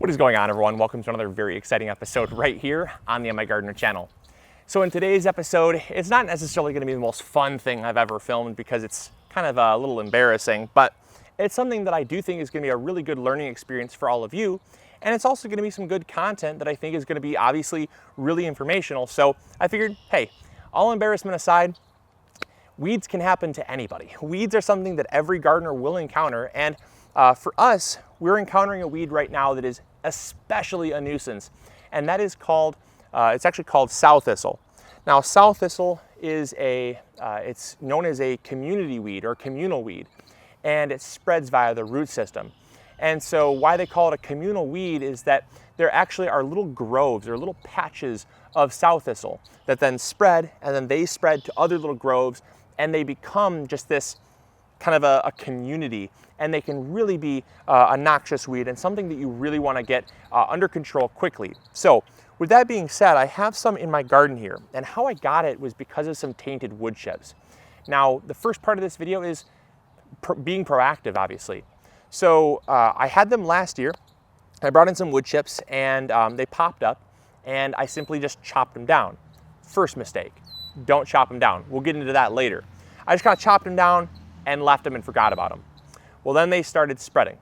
What is going on, everyone? Welcome to another very exciting episode right here on the MIgardener channel. So in today's episode, it's not necessarily going to be the most fun thing I've ever filmed because it's kind of a little embarrassing, but it's something that I do think is going to be a really good learning experience for all of you. And it's also going to be some good content that I think is going to be obviously really informational. So I figured, hey, all embarrassment aside, weeds can happen to anybody. Weeds are something that every gardener will encounter. And for us, we're encountering a weed right now that is especially a nuisance. And that is called, it's actually called sow thistle. Now, sow thistle is it's known as a community weed or communal weed, and it spreads via the root system. And so why they call it a communal weed is that there actually are little groves or little patches of sow thistle that then spread, and then they spread to other little groves, and they become just this kind of a community, and they can really be a noxious weed and something that you really want to get under control quickly. So with that being said, I have some in my garden here, and how I got it was because of some tainted wood chips. Now, the first part of this video is being proactive, obviously. So I had them last year. I brought in some wood chips, and they popped up, and I simply just chopped them down. First mistake, don't chop them down. We'll get into that later. I just kind of chopped them down and left them and forgot about them. Well, then they started spreading,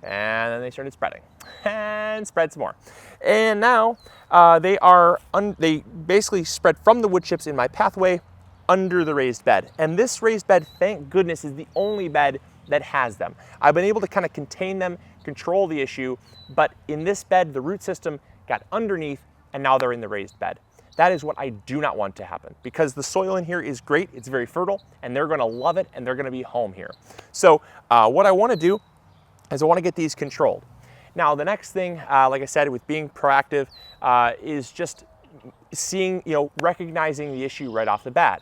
and then they started spreading and spread some more. And now they basically spread from the wood chips in my pathway under the raised bed. And this raised bed, thank goodness, is the only bed that has them. I've been able to kind of contain them, control the issue, but in this bed, the root system got underneath, and now they're in the raised bed. That is what I do not want to happen, because the soil in here is great, it's very fertile, and they're gonna love it, and they're gonna be home here. So what I wanna do is I wanna get these controlled. Now, the next thing, like I said, with being proactive, is just seeing, recognizing the issue right off the bat.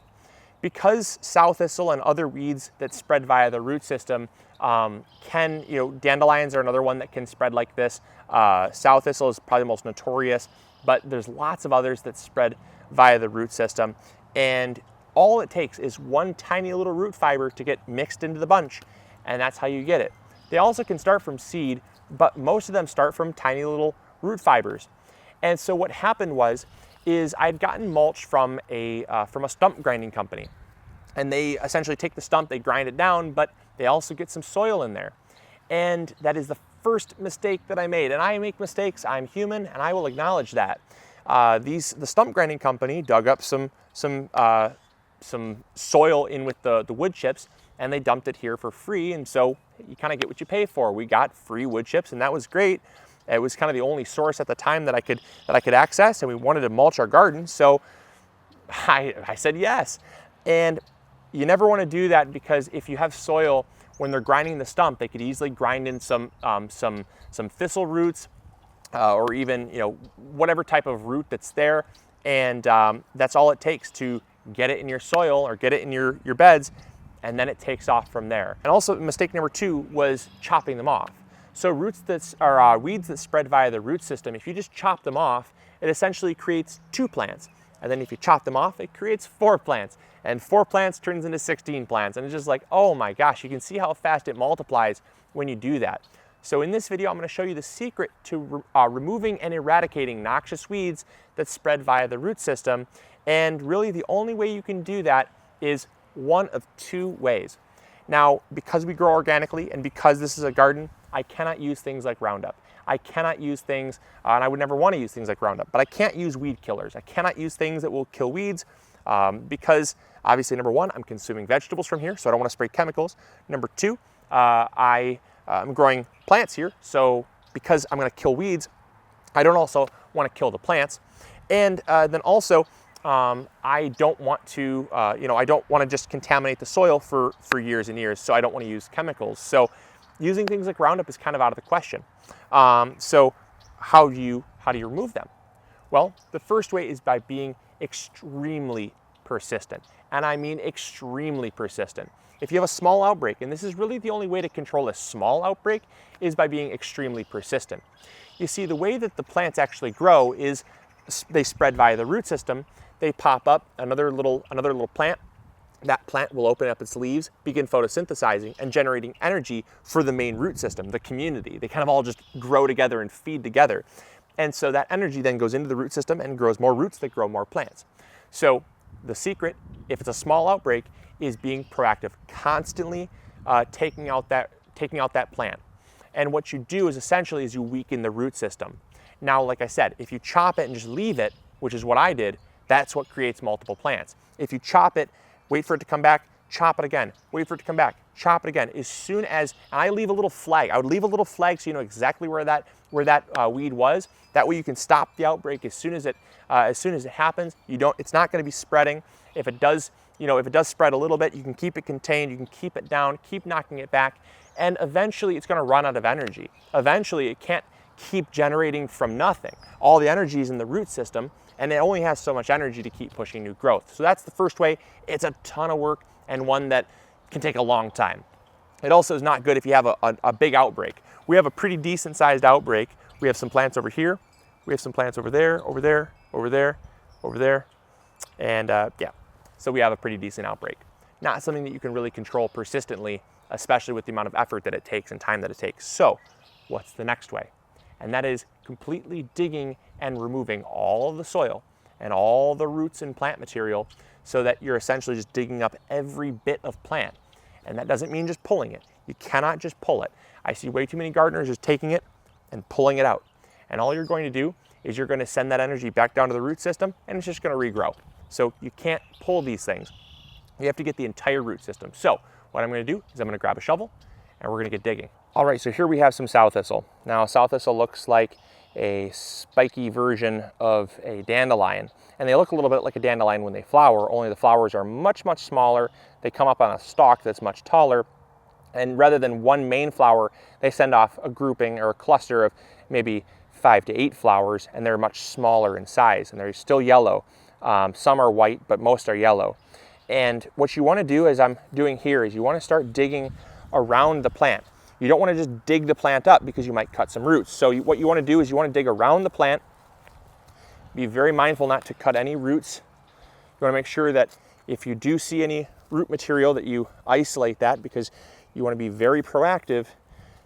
Because sow thistle and other weeds that spread via the root system dandelions are another one that can spread like this. Sow thistle is probably the most notorious, but there's lots of others that spread via the root system. And all it takes is one tiny little root fiber to get mixed into the bunch, and that's how you get it. They also can start from seed, but most of them start from tiny little root fibers. And so what happened is I'd gotten mulch from a stump grinding company. And they essentially take the stump, they grind it down, but they also get some soil in there. And that is the first mistake that I made. And I make mistakes, I'm human, and I will acknowledge that. The stump grinding company dug up some soil in with the wood chips, and they dumped it here for free. And so you kind of get what you pay for. We got free wood chips, and that was great. It was kind of the only source at the time that I could access, and we wanted to mulch our garden. So I said yes. And you never want to do that, because if you have soil, when they're grinding the stump, they could easily grind in some thistle roots, or even whatever type of root that's there, and that's all it takes to get it in your soil or get it in your beds, and then it takes off from there. And also, mistake number 2 was chopping them off. So weeds that spread via the root system, if you just chop them off, it essentially creates 2 plants. And then if you chop them off, it creates 4 plants. And 4 plants turns into 16 plants. And it's just like, oh my gosh, you can see how fast it multiplies when you do that. So in this video, I'm going to show you the secret to removing and eradicating noxious weeds that spread via the root system. And really the only way you can do that is one of 2 ways. Now, because we grow organically and because this is a garden, I cannot use things like Roundup. I cannot use things, and I would never want to use things like Roundup, but I can't use weed killers. I cannot use things that will kill weeds because obviously, number 1, I'm consuming vegetables from here, so I don't want to spray chemicals. Number 2, I'm growing plants here, so because I'm going to kill weeds, I don't also want to kill the plants. And then also, I don't want to, I don't want to just contaminate the soil for years and years, so I don't want to use chemicals. So using things like Roundup is kind of out of the question. So how do you remove them? Well, the first way is by being extremely persistent. And I mean extremely persistent. If you have a small outbreak, and this is really the only way to control a small outbreak, is by being extremely persistent. You see, the way that the plants actually grow is they spread via the root system. They pop up another little plant, that plant will open up its leaves, begin photosynthesizing and generating energy for the main root system, the community. They kind of all just grow together and feed together. And so that energy then goes into the root system and grows more roots that grow more plants. So the secret, if it's a small outbreak, is being proactive, constantly taking out that plant. And what you do is essentially is you weaken the root system. Now, like I said, if you chop it and just leave it, which is what I did, that's what creates multiple plants. If you chop it, wait for it to come back, chop it again, wait for it to come back, chop it again. As soon as, and I leave a little flag. I would leave a little flag so you know exactly where that weed was. That way you can stop the outbreak as soon as it happens. It's not going to be spreading. If it does spread a little bit, you can keep it contained, you can keep it down, keep knocking it back, and eventually it's going to run out of energy. Eventually it can't keep generating from nothing. All the energy is in the root system, and it only has so much energy to keep pushing new growth. So that's the first way. It's a ton of work and one that can take a long time. It also is not good if you have a big outbreak. We have a pretty decent sized outbreak. We have some plants over here. We have some plants over there, over there, over there, over there. And yeah, so we have a pretty decent outbreak. Not something that you can really control persistently, especially with the amount of effort that it takes and time that it takes. So what's the next way? And that is completely digging and removing all of the soil and all the roots and plant material so that you're essentially just digging up every bit of plant. And that doesn't mean just pulling it. You cannot just pull it. I see way too many gardeners just taking it and pulling it out. And all you're going to do is you're going to send that energy back down to the root system and it's just going to regrow. So you can't pull these things. You have to get the entire root system. So what I'm going to do is I'm going to grab a shovel and we're going to get digging. All right, so here we have some sow thistle. Now, sow thistle looks like a spiky version of a dandelion, and they look a little bit like a dandelion when they flower, only the flowers are much, much smaller. They come up on a stalk that's much taller, and rather than one main flower, they send off a grouping or a cluster of maybe 5 to 8 flowers, and they're much smaller in size, and they're still yellow. Some are white, but most are yellow. And what you want to do, as I'm doing here, is you want to start digging around the plant. You don't want to just dig the plant up because you might cut some roots. So what you want to do is you want to dig around the plant. Be very mindful not to cut any roots. You want to make sure that if you do see any root material that you isolate that, because you want to be very proactive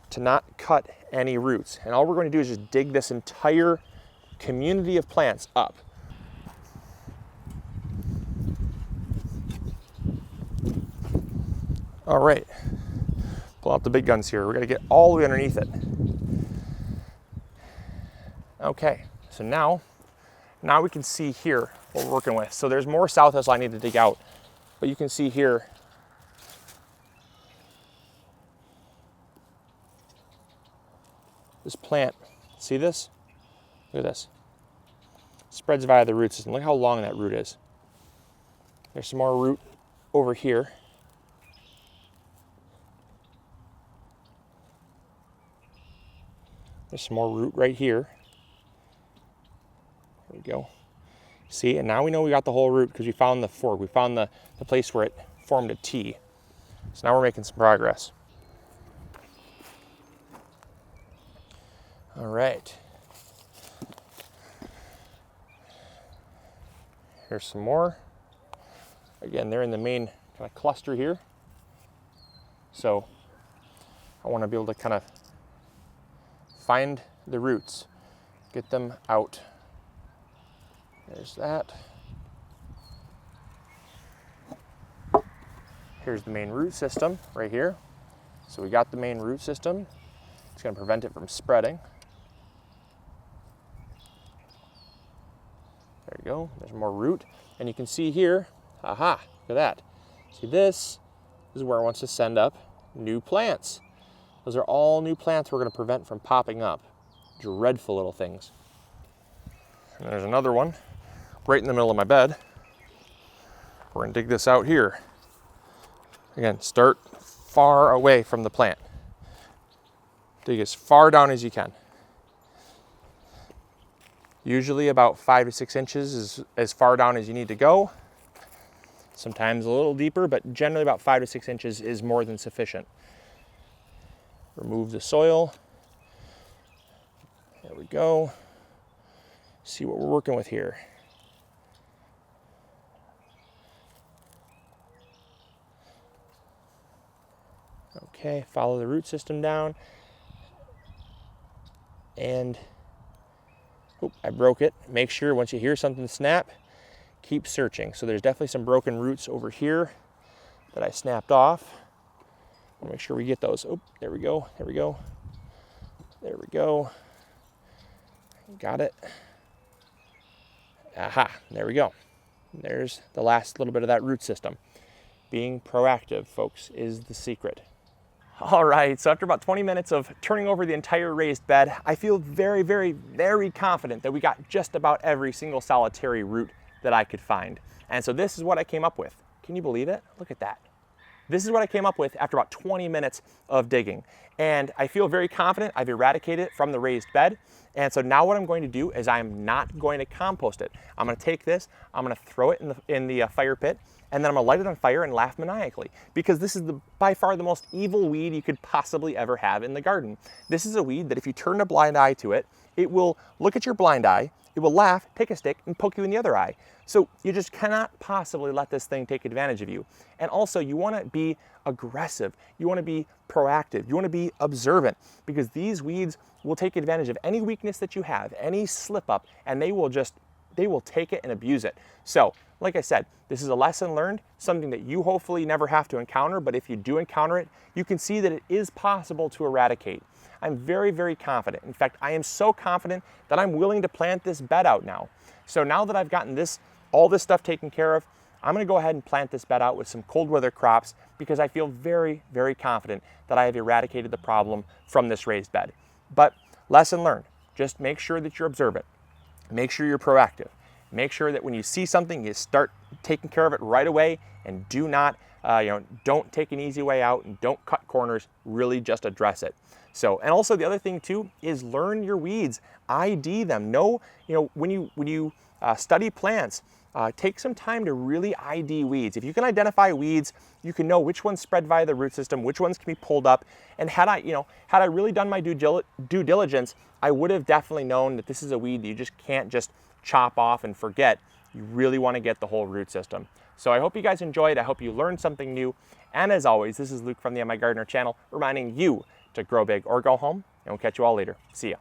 to not cut any roots. And all we're going to do is just dig this entire community of plants up. All right. Pull out the big guns here. We're going to get all the way underneath it. Okay, so now we can see here what we're working with. So there's more sow thistle I need to dig out, but you can see here this plant. See this? Look at this. Spreads via the root system. Look how long that root is. There's some more root over here. There's some more root right here. There we go. See, and now we know we got the whole root because we found the fork. We found the place where it formed a T. So now we're making some progress. All right. Here's some more. Again, they're in the main kind of cluster here. So I want to be able to kind of find the roots, get them out. There's that. Here's the main root system right here. So we got the main root system. It's going to prevent it from spreading. There you go. There's more root. And you can see here, aha, look at that. See, this is where it wants to send up new plants. Those are all new plants we're going to prevent from popping up. Dreadful little things. And there's another one right in the middle of my bed. We're going to dig this out here. Again, start far away from the plant. Dig as far down as you can. Usually about 5 to 6 inches is as far down as you need to go. Sometimes a little deeper, but generally about 5 to 6 inches is more than sufficient. Remove the soil. There we go. See what we're working with here. Okay, follow the root system down. And, oop, I broke it. Make sure once you hear something snap, keep searching. So there's definitely some broken roots over here that I snapped off. We'll make sure we get those. Oh, there we go, there we go. There we go. Got it. Aha, there we go. There's the last little bit of that root system. Being proactive, folks, is the secret. All right, so after about 20 minutes of turning over the entire raised bed, I feel very, very, very confident that we got just about every single solitary root that I could find. And so this is what I came up with. Can you believe it? Look at that. This is what I came up with after about 20 minutes of digging. And I feel very confident I've eradicated it from the raised bed. And so now what I'm going to do is I'm not going to compost it. I'm going to take this, I'm going to throw it in the fire pit, and then I'm going to light it on fire and laugh maniacally, because this is by far the most evil weed you could possibly ever have in the garden. This is a weed that if you turn a blind eye to it, it will look at your blind eye, it will laugh, take a stick, and poke you in the other eye. So you just cannot possibly let this thing take advantage of you. And also, you want to be aggressive. You want to be proactive. You want to be observant, because these weeds will take advantage of any weakness that you have, any slip up, and they will take it and abuse it. So, like I said, this is a lesson learned, something that you hopefully never have to encounter, but if you do encounter it, you can see that it is possible to eradicate. I'm very, very confident. In fact, I am so confident that I'm willing to plant this bed out now. So now that I've gotten all this stuff taken care of, I'm going to go ahead and plant this bed out with some cold weather crops, because I feel very, very confident that I have eradicated the problem from this raised bed. But lesson learned, just make sure that you're observant. Make sure you're proactive. Make sure that when you see something, you start taking care of it right away, and do not, don't take an easy way out and don't cut corners. Really just address it. So, and also the other thing too is learn your weeds, ID them. Know, when you study plants, take some time to really ID weeds. If you can identify weeds, you can know which ones spread via the root system, which ones can be pulled up. And had I really done my due diligence, I would have definitely known that this is a weed that you just can't just chop off and forget. You really want to get the whole root system. So I hope you guys enjoyed. I hope you learned something new. And as always, this is Luke from the MIgardener channel, reminding you to grow big or go home, and we'll catch you all later. See ya.